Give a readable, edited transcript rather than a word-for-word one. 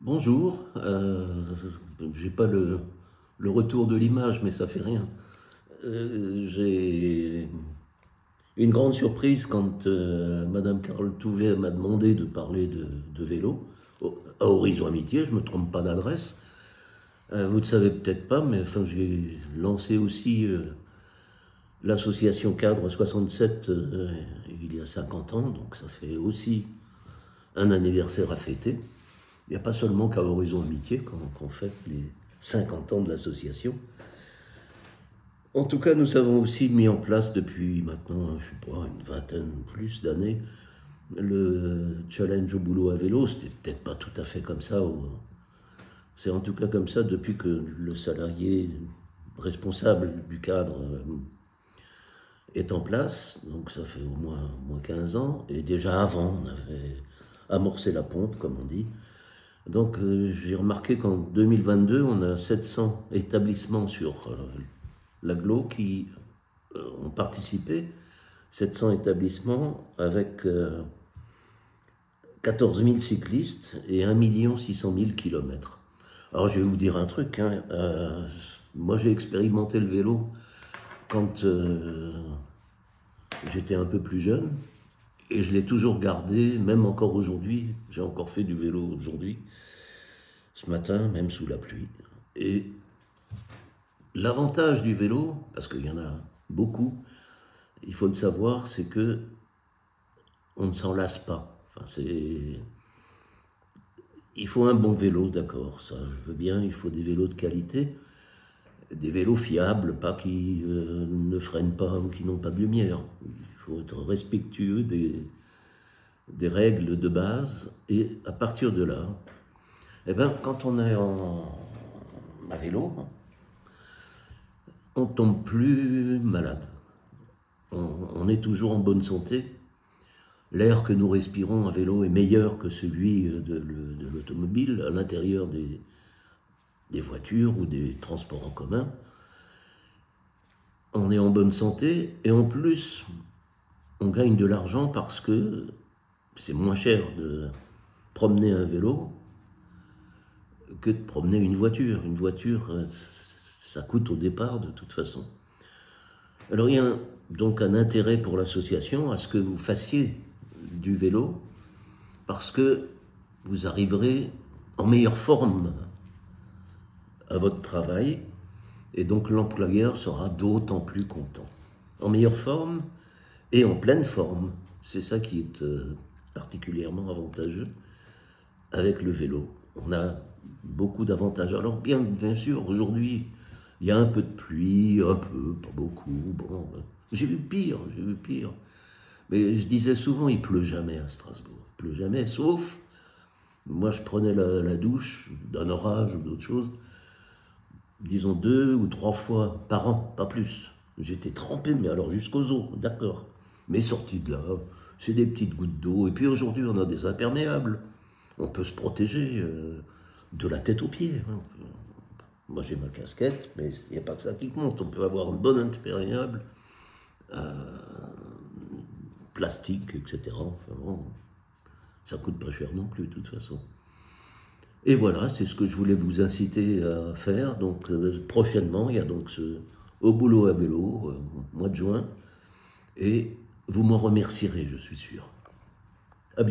Bonjour, j'ai pas le retour de l'image, mais ça fait rien. J'ai une grande surprise quand Madame Carole Touvet m'a demandé de parler de vélo à Horizon Amitié. Je me trompe pas d'adresse. Vous ne savez peut-être pas, mais enfin, j'ai lancé aussi l'association Cadre 67 il y a 50 ans, donc ça fait aussi un anniversaire à fêter. Il n'y a pas seulement qu'à Horizon Amitié qu'on fête les 50 ans de l'association. En tout cas, nous avons aussi mis en place depuis maintenant, je ne sais pas, une vingtaine ou plus d'années, le challenge au boulot à vélo. C'était peut-être pas tout à fait comme ça. C'est en tout cas comme ça depuis que le salarié responsable du cadre est en place. Donc ça fait au moins 15 ans. Et déjà avant, on avait amorcé la pompe, comme on dit. Donc j'ai remarqué qu'en 2022, on a 700 établissements sur l'agglo qui ont participé. 700 établissements avec 14 000 cyclistes et 1 600 000 kilomètres. Alors je vais vous dire un truc, hein, moi j'ai expérimenté le vélo quand j'étais un peu plus jeune et je l'ai toujours gardé, même encore aujourd'hui. J'ai encore fait du vélo aujourd'hui, ce matin, même sous la pluie. Et l'avantage du vélo, parce qu'il y en a beaucoup, il faut le savoir, c'est que on ne s'en lasse pas. Enfin, il faut un bon vélo, d'accord, ça je veux bien, il faut des vélos de qualité, des vélos fiables, pas qui ne freinent pas ou qui n'ont pas de lumière. Il faut être respectueux des règles de base, et à partir de là, eh ben, quand on est à vélo, on tombe plus malade. On est toujours en bonne santé. L'air que nous respirons à vélo est meilleur que celui de l'automobile à l'intérieur des voitures ou des transports en commun. On est en bonne santé et en plus, on gagne de l'argent parce que c'est moins cher de promener un vélo que de promener une voiture. Une voiture, ça coûte au départ de toute façon. Alors il y a donc un intérêt pour l'association à ce que vous fassiez du vélo parce que vous arriverez en meilleure forme à votre travail et donc l'employeur sera d'autant plus content. En meilleure forme et en pleine forme, c'est ça qui est particulièrement avantageux avec le vélo. On a beaucoup d'avantages. Alors bien sûr, aujourd'hui, il y a un peu de pluie, un peu, pas beaucoup. Bon, j'ai vu pire. Mais je disais souvent, il pleut jamais à Strasbourg. Il pleut jamais, sauf, moi je prenais la douche d'un orage ou d'autre chose, disons 2 ou 3 fois par an, pas plus. J'étais trempé, mais alors jusqu'aux os, d'accord. Mais sorti de là, c'est des petites gouttes d'eau. Et puis aujourd'hui, on a des imperméables. On peut se protéger de la tête aux pieds. Hein. Moi j'ai ma casquette, mais il n'y a pas que ça qui compte. On peut avoir un bon imperméable, plastique, etc. Enfin, bon, ça coûte pas cher non plus de toute façon. Et voilà, c'est ce que je voulais vous inciter à faire. Donc prochainement, il y a donc ce Au boulot à vélo, mois de juin, et vous m'en remercierez, je suis sûr.